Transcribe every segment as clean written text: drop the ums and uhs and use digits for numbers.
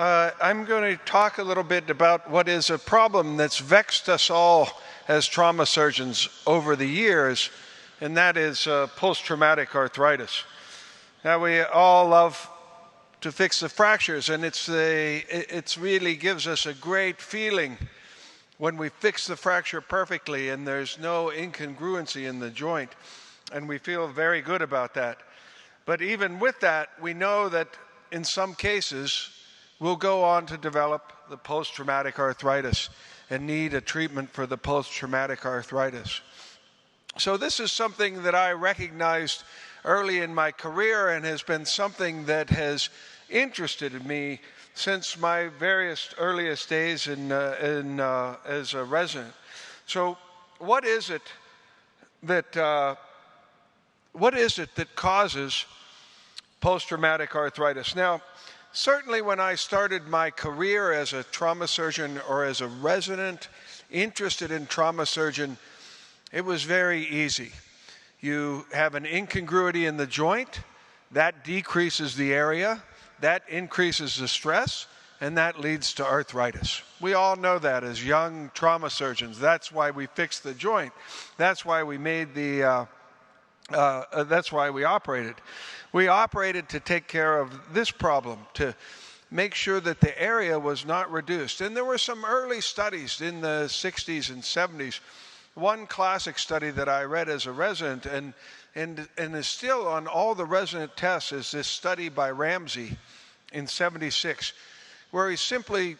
I'm going to talk a little bit about what is a problem that's vexed us all as trauma surgeons over the years, and that is post-traumatic arthritis. Now, we all love to fix the fractures, and it really gives us a great feeling when we fix the fracture perfectly and there's no incongruency in the joint, and we feel very good about that. But even with that, we know that in some cases, we'll go on to develop the post-traumatic arthritis and need a treatment for the post-traumatic arthritis. So this is something that I recognized early in my career and has been something that has interested me since my various earliest days as a resident. So what is it that causes post-traumatic arthritis? Now, certainly when I started my career as a trauma surgeon or as a resident interested in trauma surgeon, it was very easy. You have an incongruity in the joint, that decreases the area, that increases the stress, and that leads to arthritis. We all know that as young trauma surgeons. That's why we fixed the joint. That's why we made that's why we operated. We operated to take care of this problem, to make sure that the area was not reduced. And there were some early studies in the 60s and 70s. One classic study that I read as a resident and is still on all the resident tests is this study by Ramsey in 76, where he simply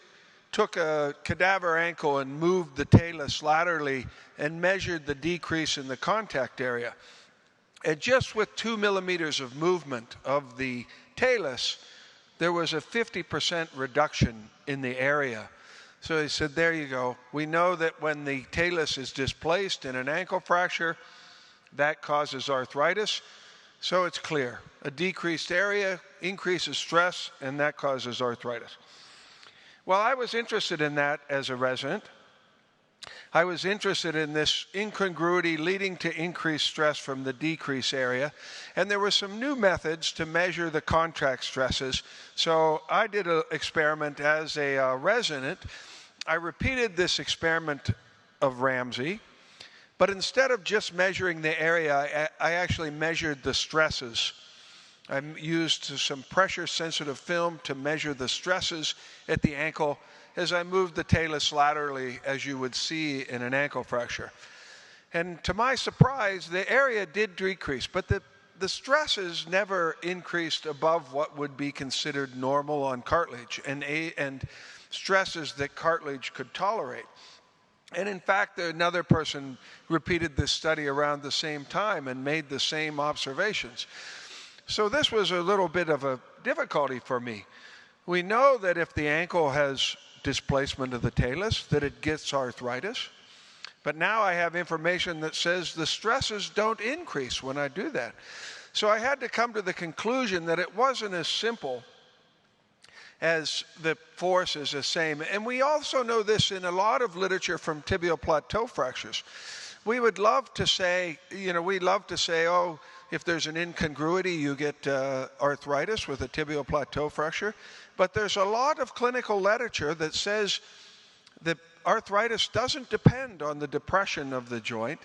took a cadaver ankle and moved the talus laterally and measured the decrease in the contact area. And just with 2 millimeters of movement of the talus, there was a 50% reduction in the area. So he said, there you go. We know that when the talus is displaced in an ankle fracture, that causes arthritis. So it's clear. A decreased area increases stress, and that causes arthritis. Well, I was interested in that as a resident. I was interested in this incongruity leading to increased stress from the decreased area. And there were some new methods to measure the contact stresses. So I did an experiment as a resident. I repeated this experiment of Ramsey. But instead of just measuring the area, I actually measured the stresses. I used some pressure-sensitive film to measure the stresses at the ankle as I moved the talus laterally, as you would see in an ankle fracture. And to my surprise, the area did decrease, but the stresses never increased above what would be considered normal on cartilage and stresses that cartilage could tolerate. And in fact, another person repeated this study around the same time and made the same observations. So this was a little bit of a difficulty for me. We know that if the ankle has displacement of the talus, that it gets arthritis. But now I have information that says the stresses don't increase when I do that. So I had to come to the conclusion that it wasn't as simple as the force is the same. And we also know this in a lot of literature from tibial plateau fractures. We would love to say, oh, if there's an incongruity, you get arthritis with a tibial plateau fracture. But there's a lot of clinical literature that says that arthritis doesn't depend on the depression of the joint.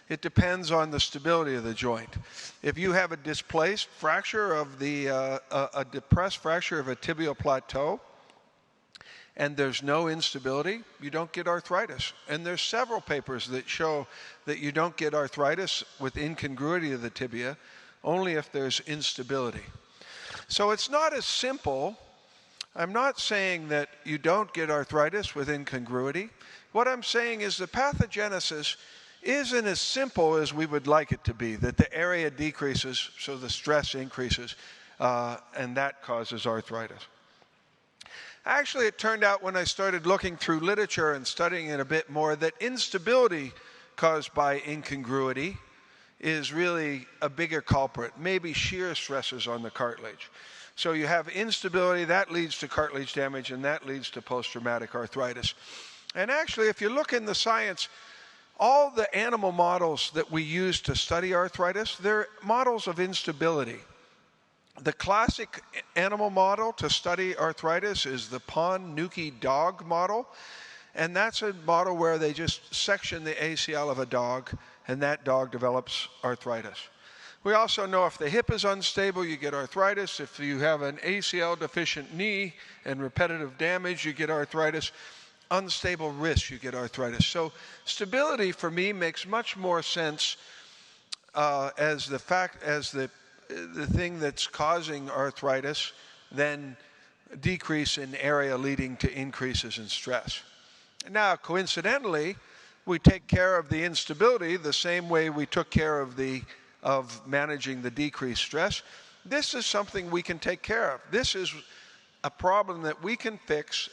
It depends on the stability of the joint. If you have a displaced fracture of a depressed fracture of a tibial plateau, and there's no instability, you don't get arthritis. And there's several papers that show that you don't get arthritis with incongruity of the tibia, only if there's instability. So it's not as simple. I'm not saying that you don't get arthritis with incongruity. What I'm saying is the pathogenesis isn't as simple as we would like it to be, that the area decreases, so the stress increases, and that causes arthritis. Actually, it turned out when I started looking through literature and studying it a bit more that instability caused by incongruity is really a bigger culprit, maybe shear stresses on the cartilage. So you have instability, that leads to cartilage damage, and that leads to post-traumatic arthritis. And actually, if you look in the science, all the animal models that we use to study arthritis, they're models of instability. The classic animal model to study arthritis is the Pon-Nuki dog model. And that's a model where they just section the ACL of a dog, and that dog develops arthritis. We also know if the hip is unstable, you get arthritis. If you have an ACL deficient knee and repetitive damage, you get arthritis. Unstable wrist, you get arthritis. So stability for me makes much more sense as the thing that's causing arthritis than decrease in area leading to increases in stress. Now, coincidentally, we take care of the instability the same way we took care of managing the decreased stress. This is something we can take care of. This is a problem that we can fix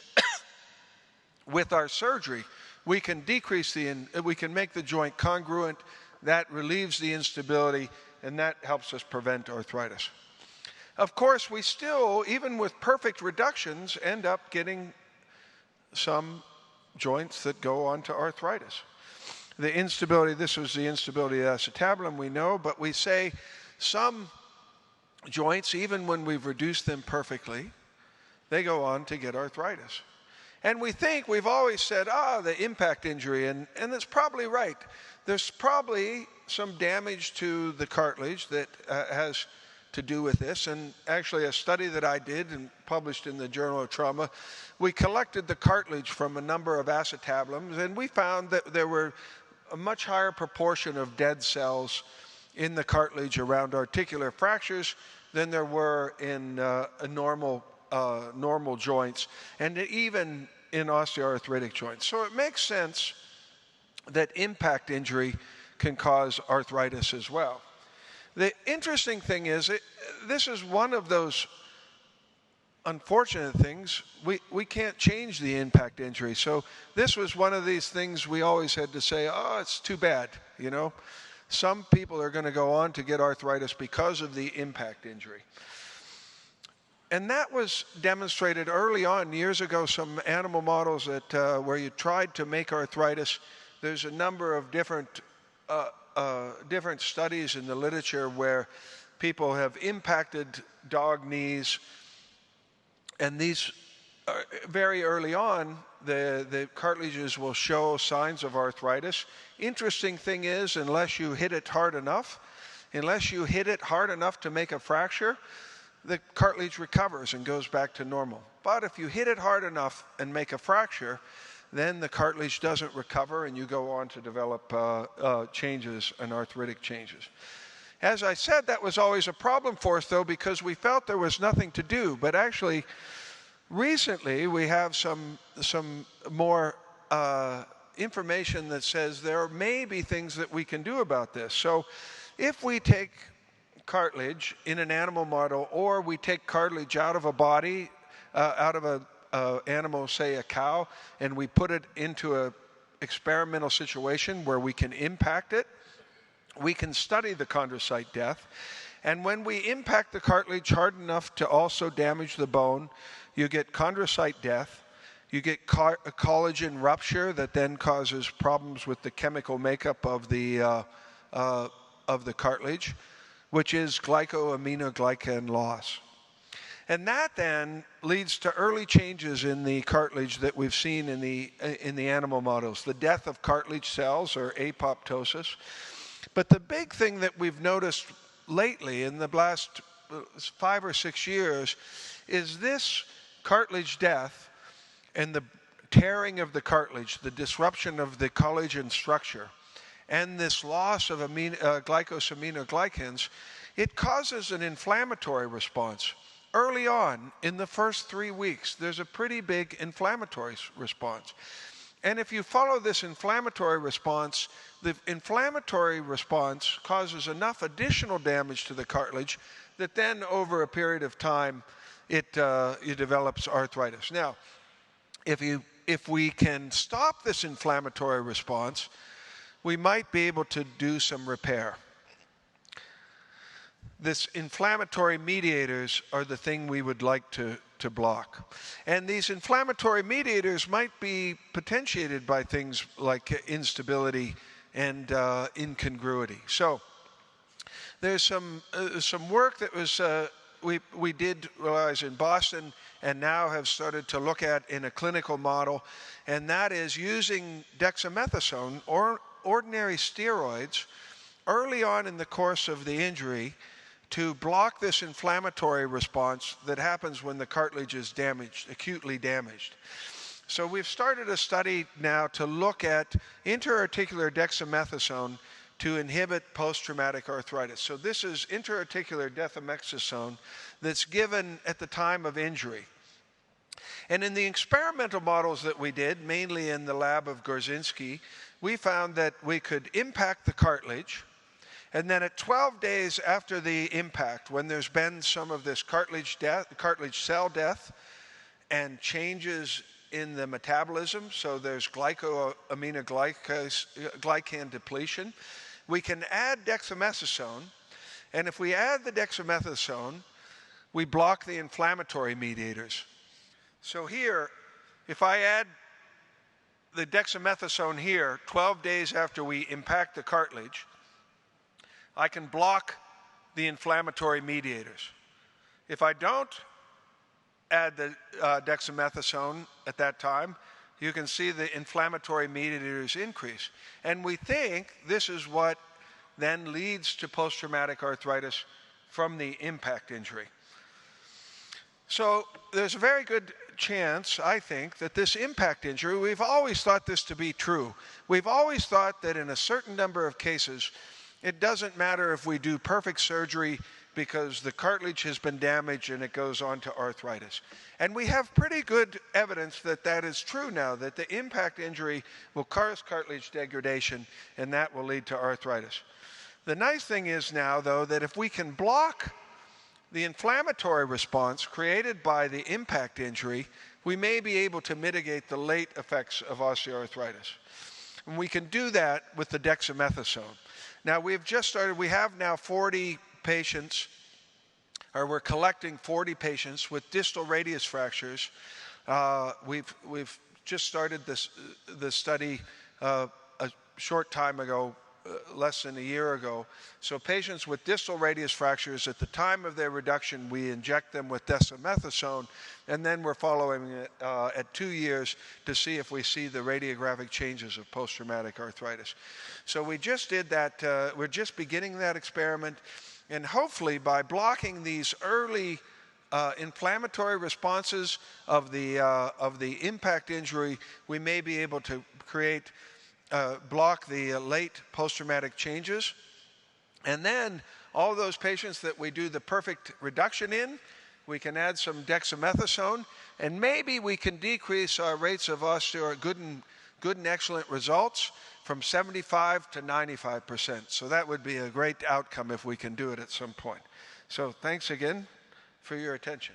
with our surgery. We can we can make the joint congruent. That relieves the instability, and that helps us prevent arthritis. Of course, we still, even with perfect reductions, end up getting some joints that go on to arthritis. The instability, this was the instability of acetabulum, we know, but we say some joints, even when we've reduced them perfectly, they go on to get arthritis. And we've always said, the impact injury, and that's probably right. There's probably some damage to the cartilage that has to do with this. And actually a study that I did and published in the Journal of Trauma, we collected the cartilage from a number of acetabulums, and we found that there were a much higher proportion of dead cells in the cartilage around articular fractures than there were in normal joints, and even in osteoarthritic joints. So it makes sense that impact injury can cause arthritis as well. The interesting thing is, this is one of those unfortunate things. We can't change the impact injury. So this was one of these things we always had to say, it's too bad, you know. Some people are going to go on to get arthritis because of the impact injury. And that was demonstrated early on, years ago, some animal models that where you tried to make arthritis. There's a number of different studies in the literature where people have impacted dog knees, and these very early on, the cartilages will show signs of arthritis. Interesting thing is, unless you hit it hard enough to make a fracture, the cartilage recovers and goes back to normal. But if you hit it hard enough and make a fracture, then the cartilage doesn't recover and you go on to develop changes and arthritic changes. As I said, that was always a problem for us, though, because we felt there was nothing to do. But actually, recently, we have some more information that says there may be things that we can do about this. So if we take cartilage in an animal model, or we take cartilage out of a body, out of an animal, say a cow, and we put it into an experimental situation where we can impact it, we can study the chondrocyte death. And when we impact the cartilage hard enough to also damage the bone, you get chondrocyte death. You get a collagen rupture that then causes problems with the chemical makeup of the cartilage, which is glycosaminoglycan loss. And that then leads to early changes in the cartilage that we've seen in the animal models, the death of cartilage cells, or apoptosis. But the big thing that we've noticed lately in the last 5 or 6 years is this cartilage death and the tearing of the cartilage, the disruption of the collagen structure, and this loss of glycosaminoglycans, it causes an inflammatory response. Early on, in the first 3 weeks, there's a pretty big inflammatory response. And if you follow this inflammatory response, the inflammatory response causes enough additional damage to the cartilage that then over a period of time, it develops arthritis. Now, if we can stop this inflammatory response, we might be able to do some repair. This inflammatory mediators are the thing we would like to block. And these inflammatory mediators might be potentiated by things like instability and incongruity. So there's some work that was we did while I was in Boston and now have started to look at in a clinical model, and that is using dexamethasone or ordinary steroids early on in the course of the injury to block this inflammatory response that happens when the cartilage is damaged, acutely damaged. So we've started a study now to look at intra-articular dexamethasone to inhibit post-traumatic arthritis. So this is intra-articular dexamethasone that's given at the time of injury. And in the experimental models that we did, mainly in the lab of Gorzinski, we found that we could impact the cartilage, and then at 12 days after the impact, when there's been some of this cartilage cell death and changes in the metabolism, so there's glycosaminoglycan depletion, we can add dexamethasone, and if we add the dexamethasone, we block the inflammatory mediators. So here, if I add the dexamethasone here 12 days after we impact the cartilage, I can block the inflammatory mediators. If I don't add the dexamethasone at that time, you can see the inflammatory mediators increase. And we think this is what then leads to post-traumatic arthritis from the impact injury. So there's a very good chance, I think, that this impact injury, we've always thought this to be true. We've always thought that in a certain number of cases, it doesn't matter if we do perfect surgery because the cartilage has been damaged and it goes on to arthritis. And we have pretty good evidence that that is true now, that the impact injury will cause cartilage degradation and that will lead to arthritis. The nice thing is now, though, that if we can block the inflammatory response created by the impact injury, we may be able to mitigate the late effects of osteoarthritis. And we can do that with the dexamethasone. Now, we've just started, we have now 40 patients, or we're collecting 40 patients with distal radius fractures. We've just started the study a short time ago, less than a year ago. So patients with distal radius fractures, at the time of their reduction, we inject them with dexamethasone, and then we're following it at 2 years to see if we see the radiographic changes of post-traumatic arthritis. So we just did that, we're just beginning that experiment, and hopefully by blocking these early inflammatory responses of the impact injury, we may be able to block the late post-traumatic changes. And then all those patients that we do the perfect reduction in, we can add some dexamethasone, and maybe we can decrease our rates of good and excellent results from 75 to 95%. So that would be a great outcome if we can do it at some point. So thanks again for your attention.